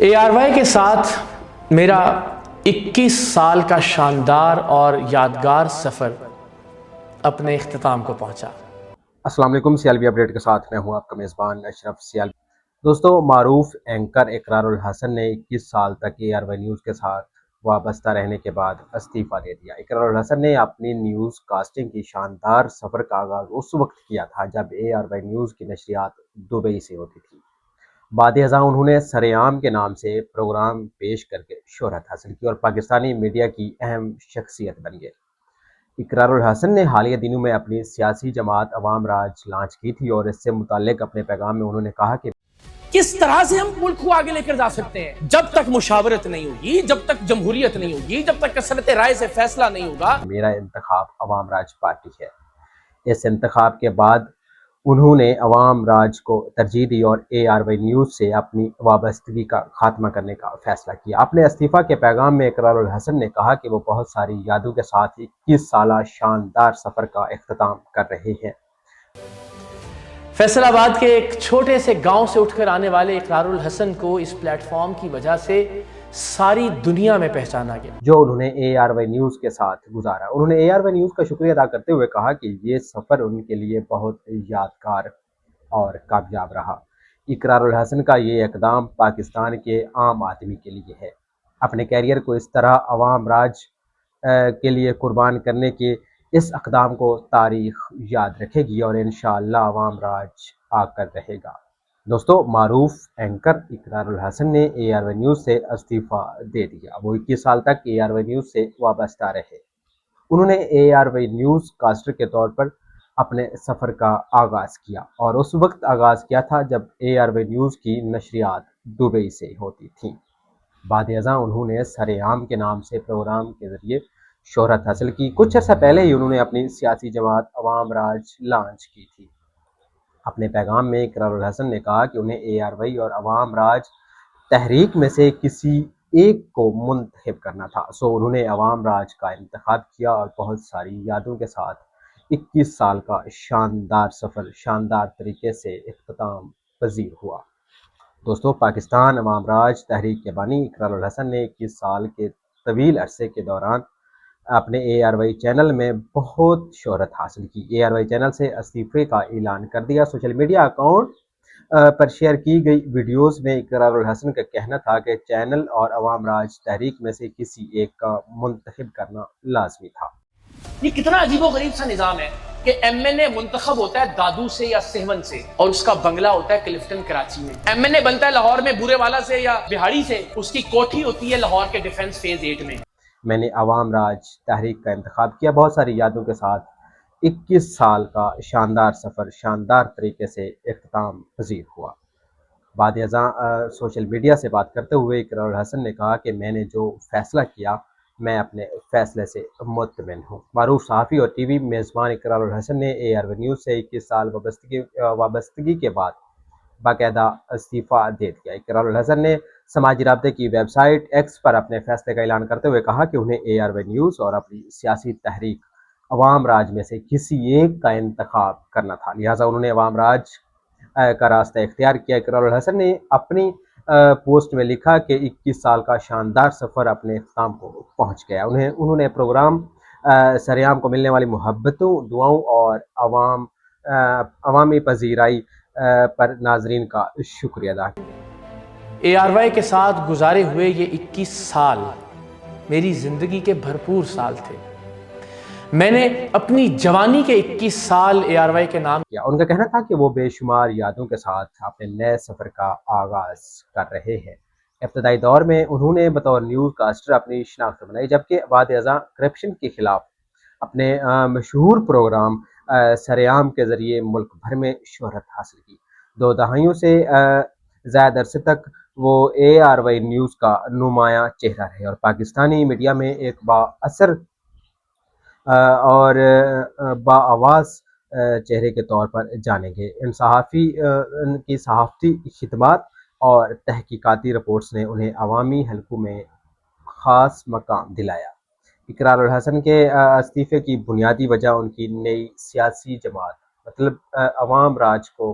ARY کے ساتھ میرا 21 سال کا شاندار اور یادگار سفر اپنے اختتام کو پہنچا۔ السلام علیکم، CLB اپڈیٹ کے ساتھ میں ہوں آپ کا میزبان اشرف CLB۔ دوستو، معروف اینکر اقرار الحسن نے 21 سال تک ARY نیوز کے ساتھ وابستہ رہنے کے بعد استعفیٰ دے دیا۔ اقرار الحسن نے اپنی نیوز کاسٹنگ کی شاندار سفر کا آغاز اس وقت کیا تھا جب ARY نیوز کی نشریات دبئی سے ہوتی تھی۔ بعد ازاں انہوں نے سرعام کے نام سے پروگرام پیش کر کے شہرت حاصل کی اور پاکستانی میڈیا کی اہم شخصیت بن گئے۔ اقرار الحسن نے حالیہ دنوں میں اپنی سیاسی جماعت عوام راج لانچ کی تھی اور اس سے متعلق اپنے پیغام میں انہوں نے کہا کہ کس طرح سے ہم ملک کو آگے لے کر جا سکتے ہیں جب تک مشاورت نہیں ہوگی، جب تک جمہوریت نہیں ہوگی، جب تک کثرت رائے سے فیصلہ نہیں ہوگا۔ میرا انتخاب عوام راج پارٹی ہے۔ اس انتخاب کے بعد انہوں نے عوام راج کو ترجیح دی اور ARY نیوز سے اپنی وابستگی کا خاتمہ کرنے کا فیصلہ کیا۔ اپنے استعفیٰ کے پیغام میں اقرار الحسن نے کہا کہ وہ بہت ساری یادوں کے ساتھ 21 سالہ شاندار سفر کا اختتام کر رہے ہیں۔ فیصل آباد کے ایک چھوٹے سے گاؤں سے اٹھ کر آنے والے اقرار الحسن کو اس پلیٹ فارم کی وجہ سے ساری دنیا میں پہچانا گیا، جو انہوں نے ARY نیوز کے ساتھ گزارا۔ انہوں نے ARY نیوز کا شکریہ ادا کرتے ہوئے کہا کہ یہ سفر ان کے لیے بہت یادگار اور کامیاب رہا۔ اقرار الحسن کا یہ اقدام پاکستان کے عام آدمی کے لیے ہے۔ اپنے کیریئر کو اس طرح عوام راج کے لیے قربان کرنے کے اس اقدام کو تاریخ یاد رکھے گی اور انشاءاللہ عوام راج آ کر رہے گا۔ دوستو، معروف اینکر اقرار الحسن نے ARY نیوز سے استعفیٰ دے دیا۔ وہ 21 سال تک ARY نیوز سے وابستہ رہے۔ انہوں نے ARY نیوز کاسٹر کے طور پر اپنے سفر کا آغاز کیا اور اس وقت آغاز کیا تھا جب ARY نیوز کی نشریات دبئی سے ہوتی تھیں۔ بعد ازاں انہوں نے سرعام کے نام سے پروگرام کے ذریعے شہرت حاصل کی۔ کچھ عرصہ پہلے ہی انہوں نے اپنی سیاسی جماعت عوام راج لانچ کی تھی۔ اپنے پیغام میں اقرار الحسن نے کہا کہ انہیں ARY اور عوام راج تحریک میں سے کسی ایک کو منتخب کرنا تھا، سو انہوں نے عوام راج کا انتخاب کیا اور بہت ساری یادوں کے ساتھ 21 سال کا شاندار سفر شاندار طریقے سے اختتام پذیر ہوا۔ دوستو، پاکستان عوام راج تحریک کے بانی اقرار الحسن نے 21 سال کے طویل عرصے کے دوران اپنے ARY چینل میں بہت شہرت حاصل کی۔ ARY چینل سے استعفے کا اعلان کر دیا۔ سوشل میڈیا اکاؤنٹ پر شیئر کی گئی ویڈیوز میں اقرار الحسن کا کہنا تھا کہ چینل اور عوام راج تحریک میں سے کسی ایک کا منتخب کرنا لازمی تھا۔ یہ کتنا عجیب و غریب سا نظام ہے کہ MNA منتخب ہوتا ہے دادو سے یا سہون سے اور اس کا بنگلہ ہوتا ہے کلفٹن کراچی میں۔ MNA بنتا ہے لاہور میں بورے والا سے یا بہاڑی سے، اس کی کوٹھی ہوتی ہے لاہور کے ڈیفنس فیز 8 میں۔ میں نے عوام راج تحریک کا انتخاب کیا۔ بہت ساری یادوں کے ساتھ 21 سال کا شاندار سفر شاندار طریقے سے اختتام پذیر ہوا۔ بعد ازاں سوشل میڈیا سے بات کرتے ہوئے اقرار الحسن نے کہا کہ میں نے جو فیصلہ کیا، میں اپنے فیصلے سے مطمئن ہوں۔ معروف صحافی اور TV میزبان اقرار الحسن نے ARY نیوز سے 21 سال وابستگی کے بعد باقاعدہ استعفیٰ دے دیا۔ اقرار الحسن نے سماجی رابطے کی ویب سائٹ X پر اپنے فیصلے کا اعلان کرتے ہوئے کہا کہ انہیں ARY نیوز اور اپنی سیاسی تحریک عوام راج میں سے کسی ایک کا انتخاب کرنا تھا، لہٰذا انہوں نے عوام راج کا راستہ اختیار کیا۔ اقرار الحسن نے اپنی پوسٹ میں لکھا کہ 21 سال کا شاندار سفر اپنے اختتام کو پہنچ گیا۔ انہوں نے پروگرام سرعام کو ملنے والی محبتوں، دعاؤں اور عوامی پذیرائی پر ناظرین کا شکریہ ادا کیا۔ ARY کے ساتھ گزارے ہوئے یہ 21 سال میری زندگی کے بھرپور سال تھے۔ میں نے اپنی جوانی کے 21 سال ARY کے نام کیا۔ ان کا کہنا تھا کہ وہ بے شمار یادوں کے ساتھ اپنے نئے سفر کا آغاز کر رہے ہیں۔ ابتدائی دور میں انہوں نے بطور نیوز کاسٹر اپنی شناخت بنائی، جبکہ بعد ازاں کرپشن کے خلاف اپنے مشہور پروگرام سرعام کے ذریعے ملک بھر میں شہرت حاصل کی۔ 2 دہائیوں سے زائد عرصے تک وہ ARY نیوز کا نمایاں چہرہ رہے اور پاکستانی میڈیا میں ایک بااثر اور باآواز چہرے کے طور پر جانے گئے۔ ان کی صحافتی خدمات اور تحقیقاتی رپورٹس نے انہیں عوامی حلقوں میں خاص مقام دلایا۔ اقرار الحسن کے استعفے کی بنیادی وجہ ان کی نئی سیاسی جماعت مطلب عوام راج کو